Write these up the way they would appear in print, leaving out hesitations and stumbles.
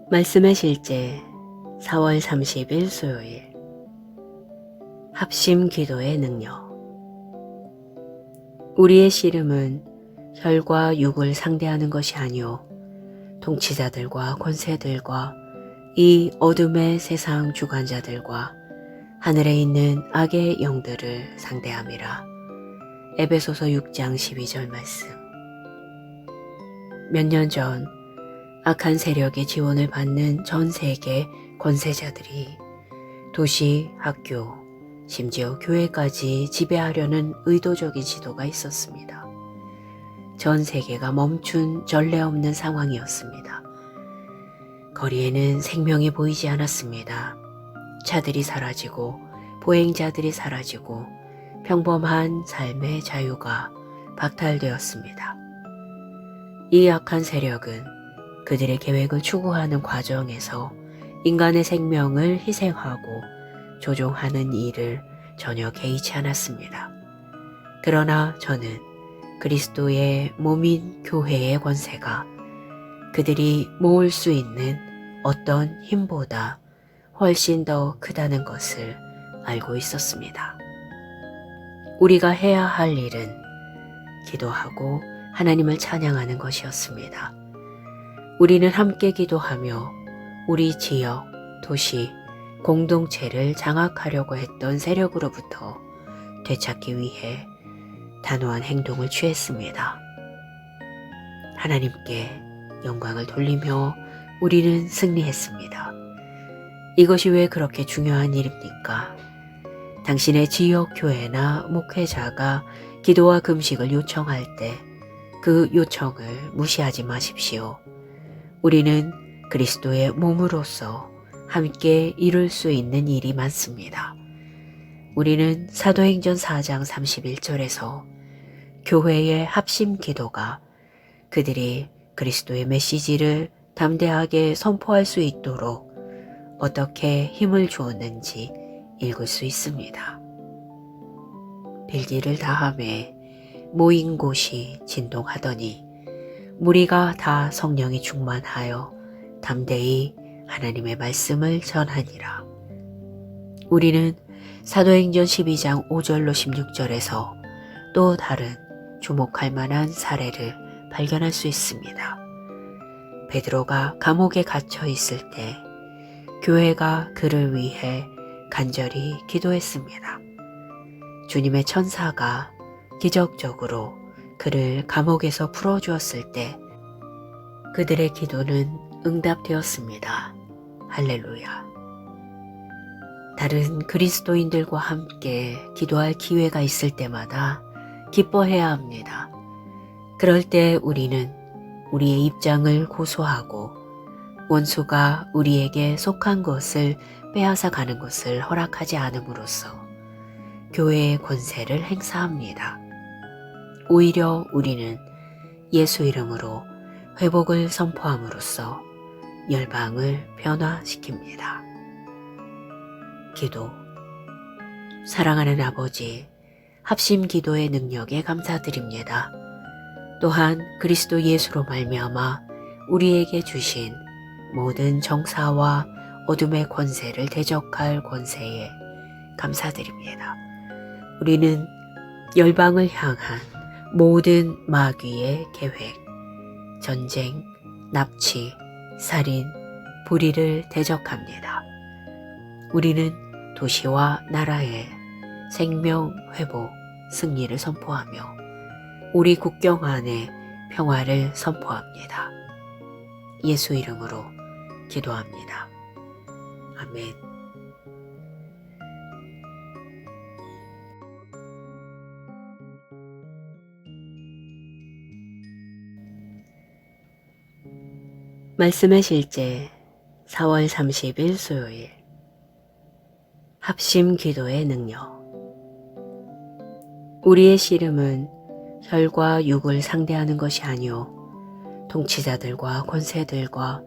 말씀의 실제 4월 30일 수요일 합심 기도의 능력. 우리의 씨름은 혈과 육을 상대하는 것이 아니요 통치자들과 권세들과 이 어둠의 세상 주관자들과 하늘에 있는 악의 영들을 상대함이라. 에베소서 6장 12절 말씀. 몇 년 전 악한 세력의 지원을 받는 전 세계 권세자들이 도시, 학교, 심지어 교회까지 지배하려는 의도적인 시도가 있었습니다. 전 세계가 멈춘 전례 없는 상황이었습니다. 거리에는 생명이 보이지 않았습니다. 차들이 사라지고 보행자들이 사라지고 평범한 삶의 자유가 박탈되었습니다. 이 악한 세력은 그들의 계획을 추구하는 과정에서 인간의 생명을 희생하고 조종하는 일을 전혀 개의치 않았습니다. 그러나 저는 그리스도의 몸인 교회의 권세가 그들이 모을 수 있는 어떤 힘보다 훨씬 더 크다는 것을 알고 있었습니다. 우리가 해야 할 일은 기도하고 하나님을 찬양하는 것이었습니다. 우리는 함께 기도하며 우리 지역, 도시, 공동체를 장악하려고 했던 세력으로부터 되찾기 위해 단호한 행동을 취했습니다. 하나님께 영광을 돌리며 우리는 승리했습니다. 이것이 왜 그렇게 중요한 일입니까? 당신의 지역 교회나 목회자가 기도와 금식을 요청할 때 그 요청을 무시하지 마십시오. 우리는 그리스도의 몸으로서 함께 이룰 수 있는 일이 많습니다. 우리는 사도행전 4장 31절에서 교회의 합심 기도가 그들이 그리스도의 메시지를 담대하게 선포할 수 있도록 어떻게 힘을 주었는지 읽을 수 있습니다. 빌기를 다하매 모인 곳이 진동하더니 무리가 다 성령이 충만하여 담대히 하나님의 말씀을 전하니라. 우리는 사도행전 12장 5절로 16절에서 또 다른 주목할 만한 사례를 발견할 수 있습니다. 베드로가 감옥에 갇혀 있을 때 교회가 그를 위해 간절히 기도했습니다. 주님의 천사가 기적적으로 그를 감옥에서 풀어주었을 때 그들의 기도는 응답되었습니다. 할렐루야. 다른 그리스도인들과 함께 기도할 기회가 있을 때마다 기뻐해야 합니다. 그럴 때 우리는 우리의 입장을 고소하고 원수가 우리에게 속한 것을 빼앗아 가는 것을 허락하지 않음으로써 교회의 권세를 행사합니다. 오히려 우리는 예수 이름으로 회복을 선포함으로써 열방을 변화시킵니다. 기도. 사랑하는 아버지, 합심 기도의 능력에 감사드립니다. 또한 그리스도 예수로 말미암아 우리에게 주신 모든 정사와 어둠의 권세를 대적할 권세에 감사드립니다. 우리는 열방을 향한 모든 마귀의 계획, 전쟁, 납치, 살인, 불의를 대적합니다. 우리는 도시와 나라의 생명, 회복, 승리를 선포하며 우리 국경 안에 평화를 선포합니다. 예수 이름으로 기도합니다. 아멘. 말씀의 실제 4월 30일 수요일 합심 기도의 능력. 우리의 씨름은 혈과 육을 상대하는 것이 아니요 통치자들과 권세들과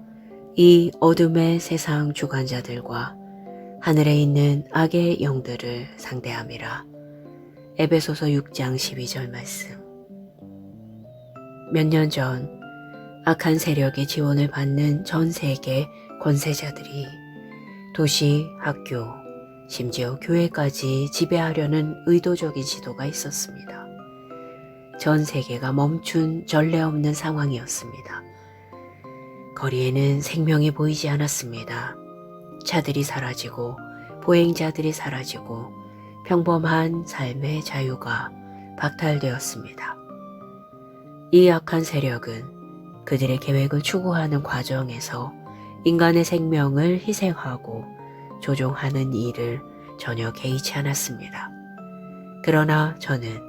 이 어둠의 세상 주관자들과 하늘에 있는 악의 영들을 상대함이라. 에베소서 6장 12절 말씀. 몇 년 전 악한 세력의 지원을 받는 전 세계 권세자들이 도시, 학교, 심지어 교회까지 지배하려는 의도적인 시도가 있었습니다. 전 세계가 멈춘 전례 없는 상황이었습니다. 거리에는 생명이 보이지 않았습니다. 차들이 사라지고 보행자들이 사라지고 평범한 삶의 자유가 박탈되었습니다. 이 악한 세력은 그들의 계획을 추구하는 과정에서 인간의 생명을 희생하고 조종하는 일을 전혀 개의치 않았습니다. 그러나 저는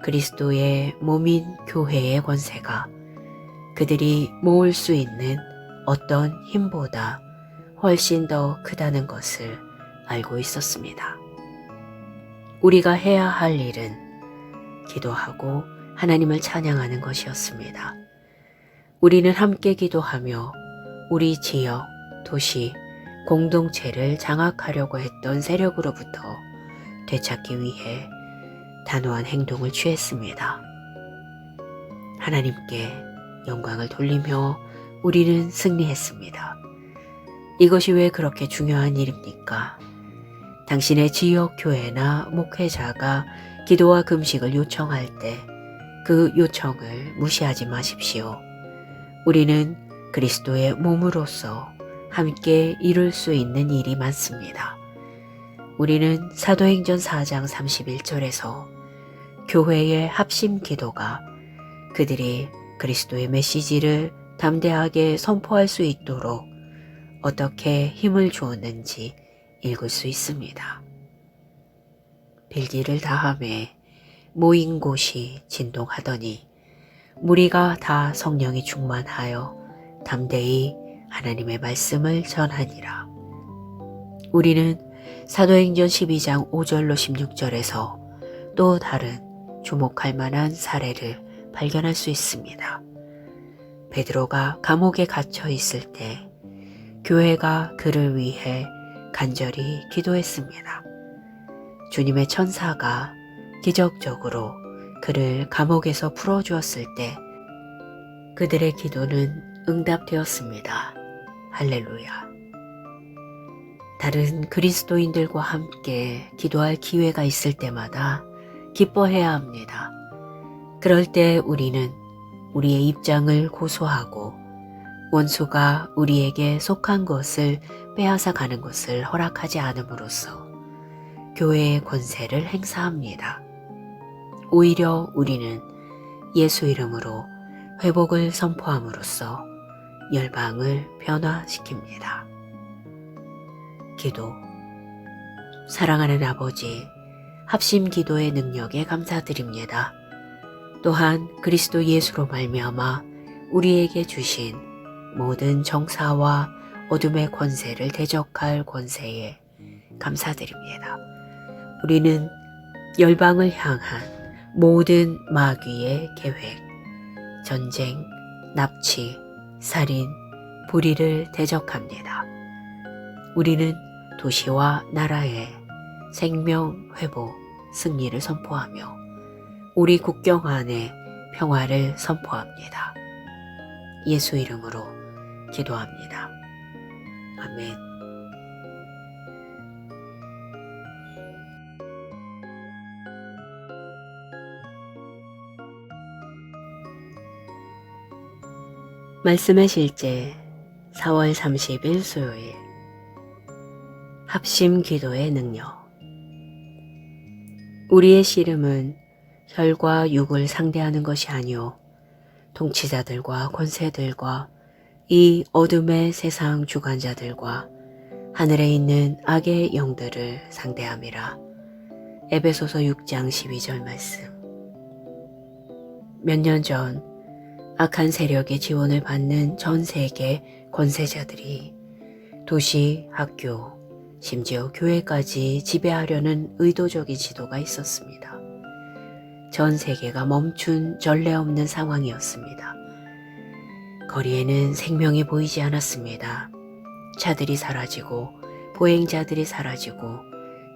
그리스도의 몸인 교회의 권세가 그들이 모을 수 있는 어떤 힘보다 훨씬 더 크다는 것을 알고 있었습니다. 우리가 해야 할 일은 기도하고 하나님을 찬양하는 것이었습니다. 우리는 함께 기도하며 우리 지역, 도시, 공동체를 장악하려고 했던 세력으로부터 되찾기 위해 단호한 행동을 취했습니다. 하나님께 영광을 돌리며 우리는 승리했습니다. 이것이 왜 그렇게 중요한 일입니까? 당신의 지역 교회나 목회자가 기도와 금식을 요청할 때 그 요청을 무시하지 마십시오. 우리는 그리스도의 몸으로서 함께 이룰 수 있는 일이 많습니다. 우리는 사도행전 4장 31절에서 교회의 합심 기도가 그들이 그리스도의 메시지를 담대하게 선포할 수 있도록 어떻게 힘을 주었는지 읽을 수 있습니다. 빌기를 다함에 모인 곳이 진동하더니 무리가 다 성령이 충만하여 담대히 하나님의 말씀을 전하니라. 우리는 사도행전 12장 5절로 16절에서 또 다른 주목할 만한 사례를 발견할 수 있습니다. 베드로가 감옥에 갇혀 있을 때 교회가 그를 위해 간절히 기도했습니다. 주님의 천사가 기적적으로 그를 감옥에서 풀어주었을 때 그들의 기도는 응답되었습니다. 할렐루야. 다른 그리스도인들과 함께 기도할 기회가 있을 때마다 기뻐해야 합니다. 그럴 때 우리는 우리의 입장을 고소하고 원수가 우리에게 속한 것을 빼앗아 가는 것을 허락하지 않음으로써 교회의 권세를 행사합니다. 오히려 우리는 예수 이름으로 회복을 선포함으로써 열방을 변화시킵니다. 기도. 사랑하는 아버지, 합심 기도의 능력에 감사드립니다. 또한 그리스도 예수로 말미암아 우리에게 주신 모든 정사와 어둠의 권세를 대적할 권세에 감사드립니다. 우리는 열방을 향한 모든 마귀의 계획, 전쟁, 납치, 살인, 불의를 대적합니다. 우리는 도시와 나라의 생명, 회복, 승리를 선포하며 우리 국경 안에 평화를 선포합니다. 예수 이름으로 기도합니다. 아멘. 말씀의 실제 4월 30일 수요일 합심 기도의 능력. 우리의 씨름은 혈과 육을 상대하는 것이 아니오 통치자들과 권세들과 이 어둠의 세상 주관자들과 하늘에 있는 악의 영들을 상대함이라. 에베소서 6장 12절 말씀. 몇 년 전 악한 세력의 지원을 받는 전 세계 권세자들이 도시, 학교, 심지어 교회까지 지배하려는 의도적인 시도가 있었습니다. 전 세계가 멈춘 전례 없는 상황이었습니다. 거리에는 생명이 보이지 않았습니다. 차들이 사라지고 보행자들이 사라지고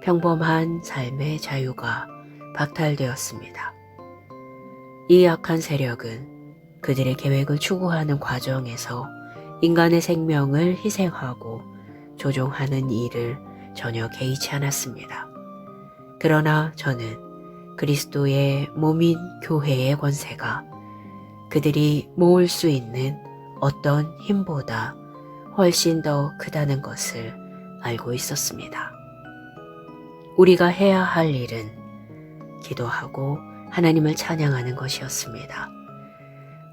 평범한 삶의 자유가 박탈되었습니다. 이 악한 세력은 그들의 계획을 추구하는 과정에서 인간의 생명을 희생하고 조종하는 일을 전혀 개의치 않았습니다. 그러나 저는 그리스도의 몸인 교회의 권세가 그들이 모을 수 있는 어떤 힘보다 훨씬 더 크다는 것을 알고 있었습니다. 우리가 해야 할 일은 기도하고 하나님을 찬양하는 것이었습니다.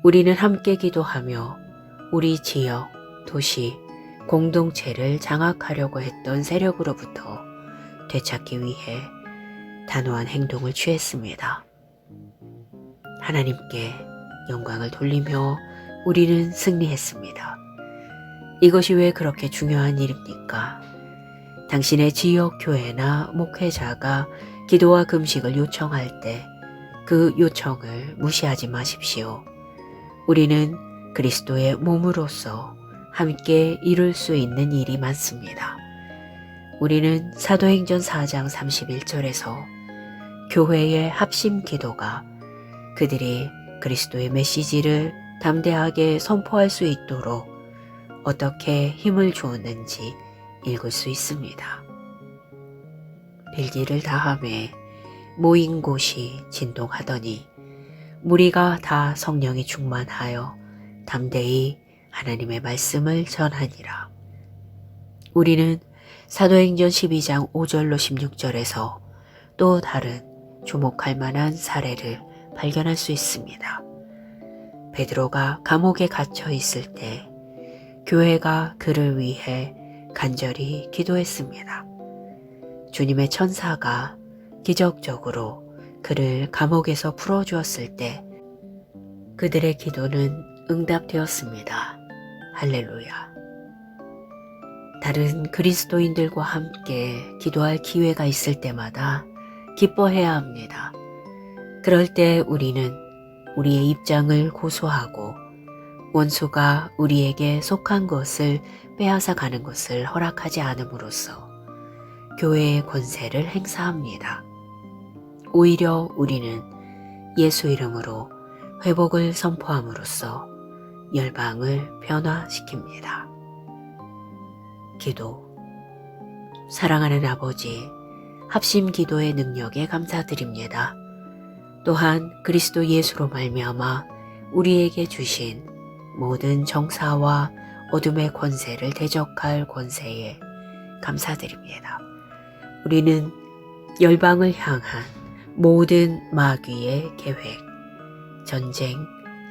우리는 함께 기도하며 우리 지역, 도시, 공동체를 장악하려고 했던 세력으로부터 되찾기 위해 단호한 행동을 취했습니다. 하나님께 영광을 돌리며 우리는 승리했습니다. 이것이 왜 그렇게 중요한 일입니까? 당신의 지역 교회나 목회자가 기도와 금식을 요청할 때 그 요청을 무시하지 마십시오. 우리는 그리스도의 몸으로서 함께 이룰 수 있는 일이 많습니다. 우리는 사도행전 4장 31절에서 교회의 합심 기도가 그들이 그리스도의 메시지를 담대하게 선포할 수 있도록 어떻게 힘을 주었는지 읽을 수 있습니다. 빌기를 다함에 모인 곳이 진동하더니 무리가 다 성령이 충만하여 담대히 하나님의 말씀을 전하니라. 우리는 사도행전 12장 5절로 16절에서 또 다른 주목할 만한 사례를 발견할 수 있습니다. 베드로가 감옥에 갇혀 있을 때 교회가 그를 위해 간절히 기도했습니다. 주님의 천사가 기적적으로 그를 감옥에서 풀어주었을 때 그들의 기도는 응답되었습니다. 할렐루야. 다른 그리스도인들과 함께 기도할 기회가 있을 때마다 기뻐해야 합니다. 그럴 때 우리는 우리의 입장을 고수하고 원수가 우리에게 속한 것을 빼앗아 가는 것을 허락하지 않음으로써 교회의 권세를 행사합니다. 오히려 우리는 예수 이름으로 회복을 선포함으로써 열방을 변화시킵니다. 기도. 사랑하는 아버지, 합심 기도의 능력에 감사드립니다. 또한 그리스도 예수로 말미암아 우리에게 주신 모든 정사와 어둠의 권세를 대적할 권세에 감사드립니다. 우리는 열방을 향한 모든 마귀의 계획, 전쟁,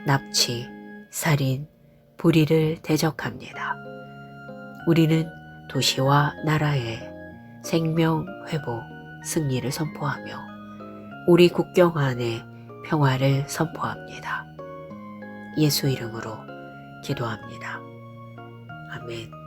납치, 살인, 불의를 대적합니다. 우리는 도시와 나라의 생명 회복, 승리를 선포하며 우리 국경 안에 평화를 선포합니다. 예수 이름으로 기도합니다. 아멘.